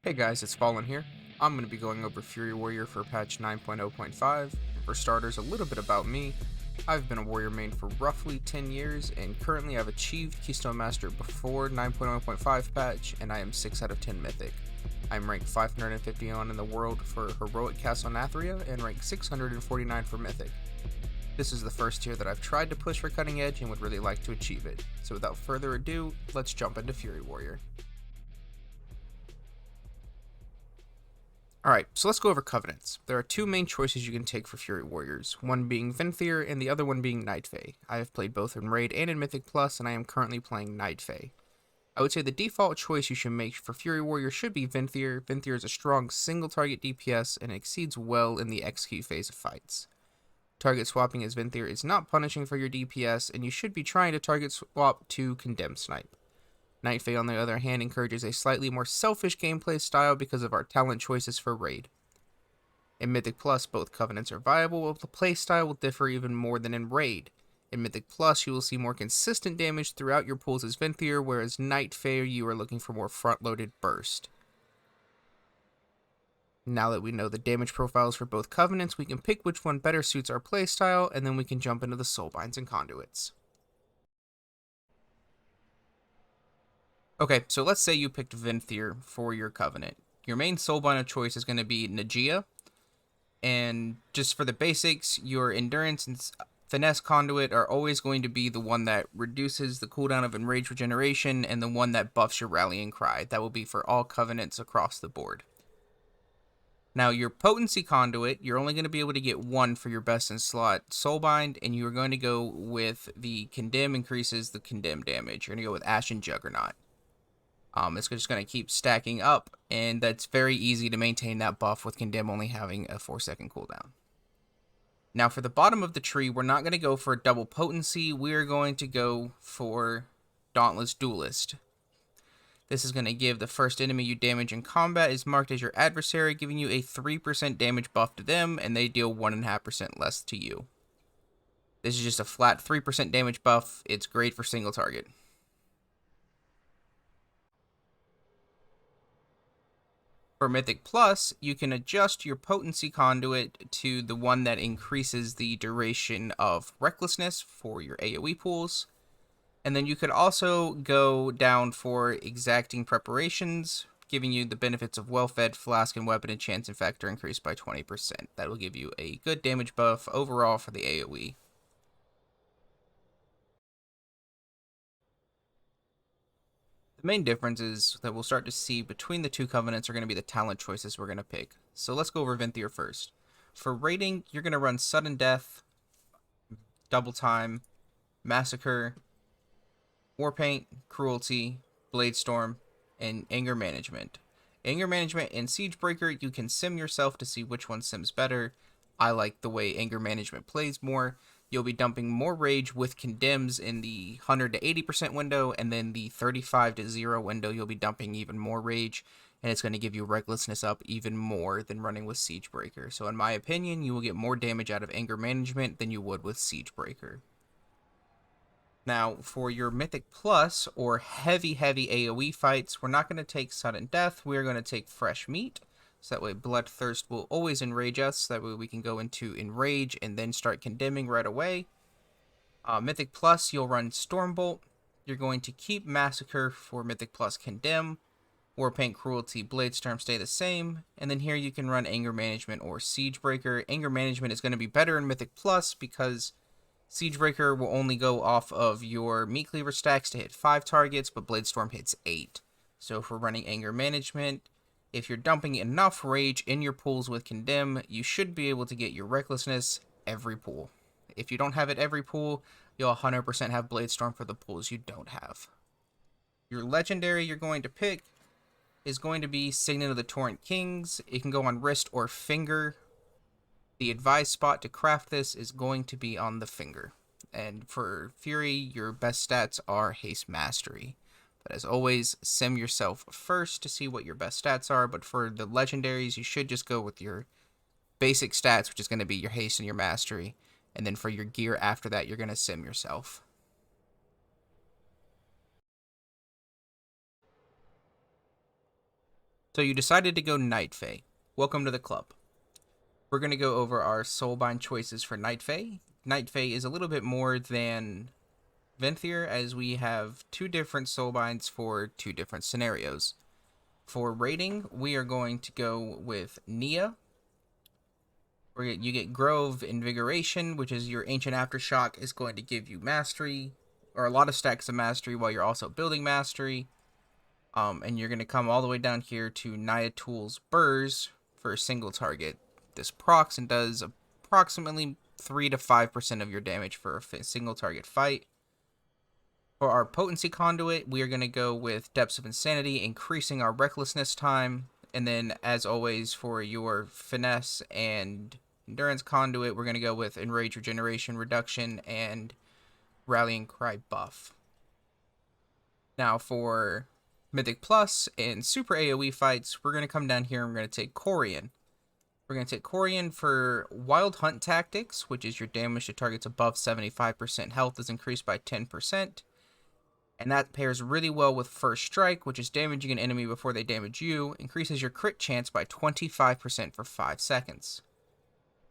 Hey guys, it's Fallen here. I'm going to be going over Fury Warrior for patch 9.0.5. For starters, a little bit about me. I've been a Warrior main for roughly 10 years, and currently I've achieved Keystone Master before 9.0.5 patch, and I am 6 out of 10 Mythic. I'm ranked 551 in the world for Heroic Castle Nathria, and ranked 649 for Mythic. This is the first tier that I've tried to push for Cutting Edge and would really like to achieve it. So without further ado, let's jump into Fury Warrior. Alright, so let's go over Covenants. There are two main choices you can take for Fury Warriors, one being Venthyr and the other one being Night Fae. I have played both in Raid and in Mythic Plus, and I am currently playing Night Fae. I would say the default choice you should make for Fury Warrior should be Venthyr. Venthyr is a strong single target DPS and exceeds well in the execute phase of fights. Target swapping as Venthyr is not punishing for your DPS, and you should be trying to target swap to Condemn Snipe. Night Fae, on the other hand, encourages a slightly more selfish gameplay style because of our talent choices for Raid. In Mythic Plus, both Covenants are viable, but the playstyle will differ even more than in Raid. In Mythic Plus, you will see more consistent damage throughout your pulls as Venthyr, whereas Night Fae, you are looking for more front-loaded burst. Now that we know the damage profiles for both Covenants, we can pick which one better suits our playstyle, and then we can jump into the soulbinds and conduits. Okay, so let's say you picked Venthyr for your Covenant. Your main soulbind of choice is going to be Nagia, and just for the basics, your Endurance and Finesse Conduit are always going to be the one that reduces the cooldown of Enrage Regeneration and the one that buffs your Rallying Cry. That will be for all Covenants across the board. Now, your Potency Conduit, you're only going to be able to get one for your best in slot Soulbind, and you are going to go with the Condemn increases the Condemn damage. You're going to go with Ashen Juggernaut. It's just going to keep stacking up, and that's very easy to maintain that buff with Condemn only having a 4-second cooldown. Now for the bottom of the tree, we're not going to go for double potency, we're going to go for Dauntless Duelist. This is going to give the first enemy you damage in combat is marked as your adversary, giving you a 3% damage buff to them, and they deal 1.5% less to you. This is just a flat 3% damage buff, it's great for single target. For Mythic Plus, you can adjust your Potency Conduit to the one that increases the duration of Recklessness for your AoE pools. And then you could also go down for Exacting Preparations, giving you the benefits of Well-Fed, Flask, and Weapon and Chance and Factor increased by 20%. That will give you a good damage buff overall for the AoE. The main differences that we'll start to see between the two Covenants are going to be the talent choices we're going to pick. So let's go over Venthyr first. For raiding, you're going to run Sudden Death, Double Time, Massacre, Warpaint, Cruelty, Bladestorm, and Anger Management. Anger Management and Siegebreaker, you can sim yourself to see which one sims better. I like the way Anger Management plays more. You'll be dumping more rage with condemns in the 100 to 80% window, and then the 35 to 0 window, you'll be dumping even more rage, and it's going to give you recklessness up even more than running with Siegebreaker. So in my opinion, you will get more damage out of Anger Management than you would with Siegebreaker. Now, for your Mythic Plus, or heavy AoE fights, we're not going to take Sudden Death, we're going to take Fresh Meat. So that way Bloodthirst will always enrage us. That way we can go into Enrage and then start condemning right away. Mythic Plus, you'll run Stormbolt. You're going to keep Massacre for Mythic Plus Condemn. Warpaint, Cruelty, Bladestorm stay the same. And then here you can run Anger Management or Siegebreaker. Anger Management is going to be better in Mythic Plus because Siegebreaker will only go off of your Meat Cleaver stacks to hit 5 targets, but Bladestorm hits 8. So if we're running Anger Management, if you're dumping enough rage in your pools with Condemn, you should be able to get your Recklessness every pool. If you don't have it every pool, you'll 100% have Bladestorm for the pools you don't have. Your Legendary you're going to pick is going to be Signet of the Torrent Kings. It can go on wrist or finger. The advised spot to craft this is going to be on the finger. And for Fury, your best stats are Haste Mastery. But as always, sim yourself first to see what your best stats are. But for the legendaries, you should just go with your basic stats, which is going to be your haste and your mastery. And then for your gear after that, you're going to sim yourself. So you decided to go Night Fae. Welcome to the club. We're going to go over our soulbind choices for Night Fae. Night Fae is a little bit more than Venthyr, as we have two different soulbinds for two different scenarios. For rating, we are going to go with Nia. You get Grove Invigoration, which is your Ancient Aftershock, is going to give you mastery, or a lot of stacks of mastery while you're also building mastery. And you're going to come all the way down here to Nia Tool's Burrs for a single target. This procs and does approximately 3 to 5% of your damage for a single target fight. For our Potency Conduit, we are going to go with Depths of Insanity, increasing our Recklessness time. And then, as always, for your Finesse and Endurance Conduit, we're going to go with Enrage Regeneration Reduction and Rallying Cry buff. Now, for Mythic Plus and Super AoE fights, we're going to come down here and we're going to take Corian. We're going to take Corian for Wild Hunt Tactics, which is your damage to targets above 75% health is increased by 10%. And that pairs really well with First Strike, which is damaging an enemy before they damage you, increases your crit chance by 25% for 5 seconds.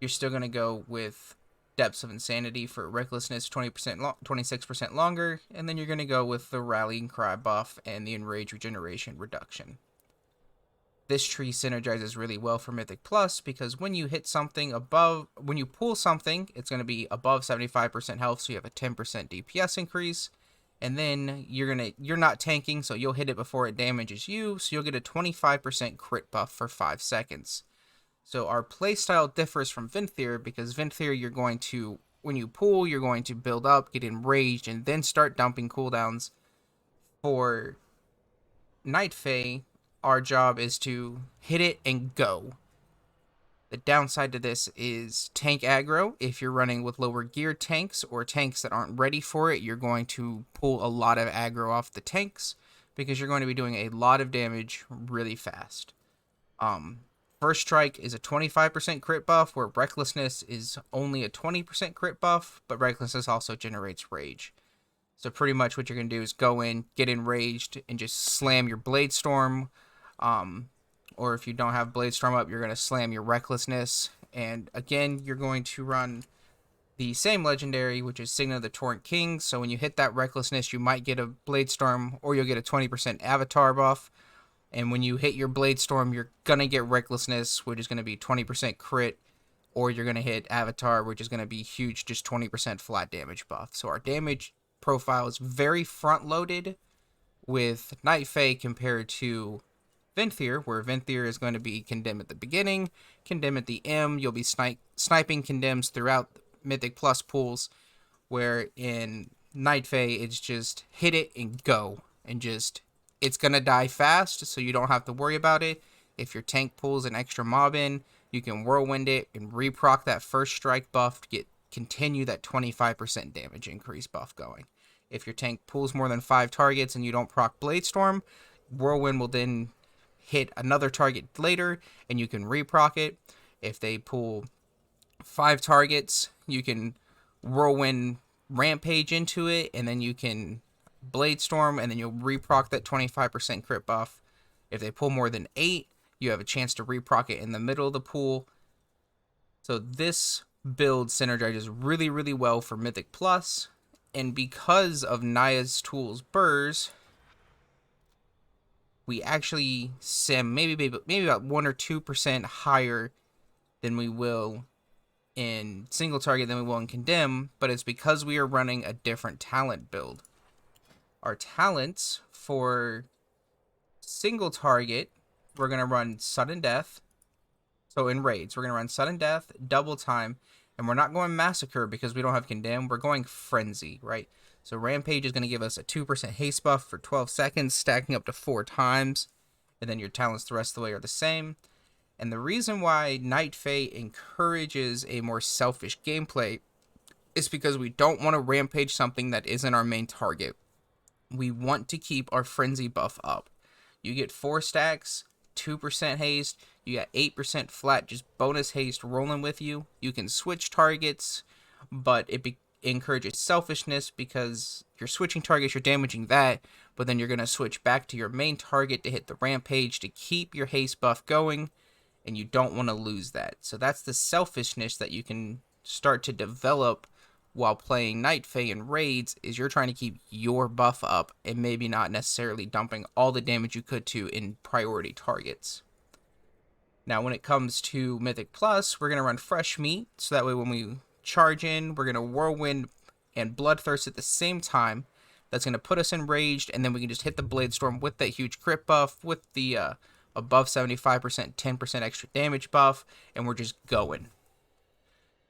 You're still going to go with Depths of Insanity for Recklessness 26% longer, and then you're going to go with the Rallying Cry buff and the Enrage Regeneration Reduction. This tree synergizes really well for Mythic Plus because when you hit something when you pull something, it's going to be above 75% health, so you have a 10% DPS increase. And then you're not tanking, so you'll hit it before it damages you, so you'll get a 25% crit buff for 5 seconds. So our playstyle differs from Venthyr because Venthyr, you're going to, when you pull, you're going to build up, get enraged, and then start dumping cooldowns. For Night Fae, our job is to hit it and go. The downside to this is tank aggro. If you're running with lower gear tanks or tanks that aren't ready for it, you're going to pull a lot of aggro off the tanks because you're going to be doing a lot of damage really fast. First Strike is a 25% crit buff, where Recklessness is only a 20% crit buff, but Recklessness also generates Rage. So pretty much what you're going to do is go in, get enraged, and just slam your Blade Storm. Or if you don't have Blade Storm up, you're going to slam your Recklessness. And again, you're going to run the same legendary, which is Signet of the Torrent King. So when you hit that Recklessness, you might get a Blade Storm, or you'll get a 20% Avatar buff. And when you hit your Blade Storm, you're going to get Recklessness, which is going to be 20% crit. Or you're going to hit Avatar, which is going to be huge, just 20% flat damage buff. So our damage profile is very front-loaded with Night Fae compared to Venthyr, where Venthyr is going to be Condemn at the beginning, Condemn at the M. You'll be sniping Condemns throughout Mythic Plus pools, where in Night Fae, it's just hit it and go. And just, it's going to die fast, so you don't have to worry about it. If your tank pulls an extra mob in, you can Whirlwind it and reproc that First Strike buff to continue that 25% damage increase buff going. If your tank pulls more than 5 targets and you don't proc Blade Storm, Whirlwind will then hit another target later and you can reproc it. If they pull 5 targets, you can Whirlwind Rampage into it, and then you can Blade Storm, and then you'll reproc that 25% crit buff. If they pull more than 8, you have a chance to reproc it in the middle of the pool. So this build synergizes really, really well for Mythic Plus, and because of Nia's Tool's Burrs, we actually sim maybe about 1 or 2% higher than we will in single target than we will in Condemn, but it's because we are running a different talent build. Our talents for single target, we're going to run Sudden Death. So in raids, we're going to run Sudden Death, Double Time, and we're not going Massacre because we don't have Condemn. We're going Frenzy, right? So Rampage is going to give us a 2% haste buff for 12 seconds, stacking up to 4 times. And then your talents the rest of the way are the same. And the reason why Night Fae encourages a more selfish gameplay is because we don't want to Rampage something that isn't our main target. We want to keep our Frenzy buff up. You get 4 stacks, 2% haste, you got 8% flat, just bonus haste rolling with you. You can switch targets, but encourages selfishness because you're switching targets, you're damaging that, but then you're going to switch back to your main target to hit the rampage to keep your haste buff going, and you don't want to lose that. So that's the selfishness that you can start to develop while playing Night Fae and raids, is you're trying to keep your buff up and maybe not necessarily dumping all the damage you could to in priority targets. Now, when it comes to Mythic Plus, we're going to run Fresh Meat, so that way when we charge in, we're going to Whirlwind and Bloodthirst at the same time. That's going to put us enraged, and then we can just hit the Blade Storm with that huge crit buff, with the above 75%, 10% extra damage buff, and we're just going.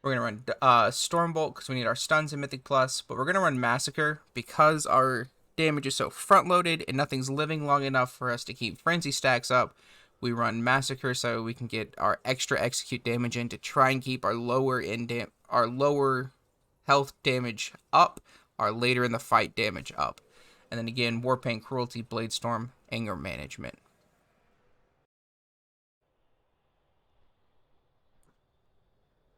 We're going to run Stormbolt because we need our stuns in Mythic Plus, but we're going to run Massacre because our damage is so front-loaded and nothing's living long enough for us to keep Frenzy stacks up. We run Massacre so we can get our extra execute damage in to try and keep our lower health damage up, our later in the fight damage up. And then again, Warpaint, Cruelty, Blade Storm, Anger Management.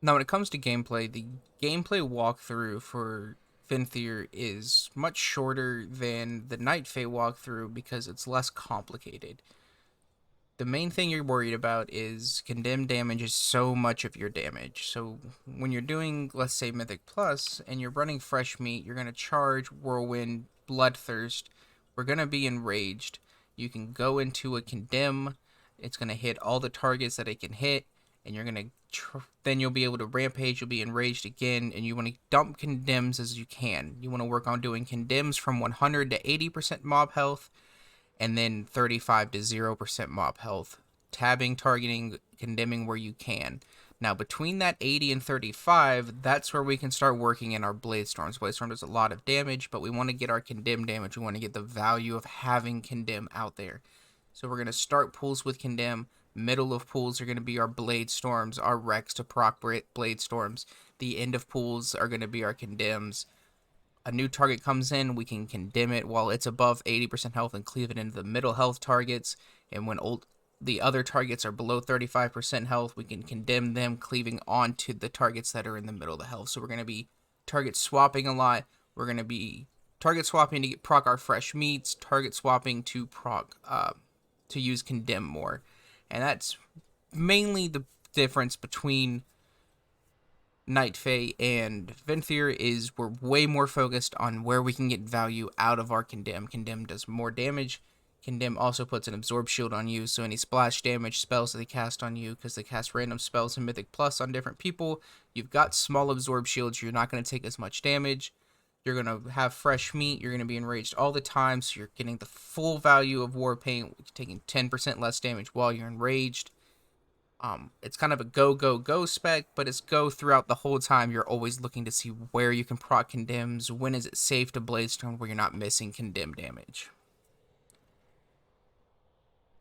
Now, when it comes to gameplay, the gameplay walkthrough for Venthyr is much shorter than the Night Fae walkthrough because it's less complicated. The main thing you're worried about is condemned damage is so much of your damage. So when you're doing, let's say, Mythic Plus, and you're running Fresh Meat, you're going to charge Whirlwind, Bloodthirst. We're going to be enraged. You can go into a Condemn. It's going to hit all the targets that it can hit, and you're going to then you'll be able to rampage. You'll be enraged again, and you want to dump Condemns as you can. You want to work on doing Condemns from 100 to 80% mob health, and then 35 to 0% mob health. Tabbing, targeting, condemning where you can. Now, between that 80 and 35, that's where we can start working in our Blade Storms. Blade Storm does a lot of damage, but we want to get our condemn damage. We want to get the value of having condemn out there. So we're going to start pools with condemn. Middle of pools are going to be our Blade Storms, our Rex to proc Blade Storms. The end of pools are going to be our condemns. A new target comes in, we can condemn it while it's above 80% health and cleave it into the middle health targets. And when the other targets are below 35% health, we can condemn them, cleaving onto the targets that are in the middle of the health. So we're going to be target swapping a lot. We're going to be target swapping to proc our Fresh Meats, target swapping to proc to use condemn more. And that's mainly the difference between Night Fae and Venthyr, is we're way more focused on where we can get value out of our Condemn. Condemn does more damage. Condemn also puts an Absorb Shield on you, so any splash damage spells that they cast on you, because they cast random spells in Mythic Plus on different people, you've got small Absorb Shields, you're not going to take as much damage. You're going to have Fresh Meat, you're going to be enraged all the time, so you're getting the full value of Warpaint, taking 10% less damage while you're enraged. It's kind of a go spec, but it's go throughout the whole time. You're always looking to see where you can proc condemns, when is it safe to Blade Storm where you're not missing condemn damage.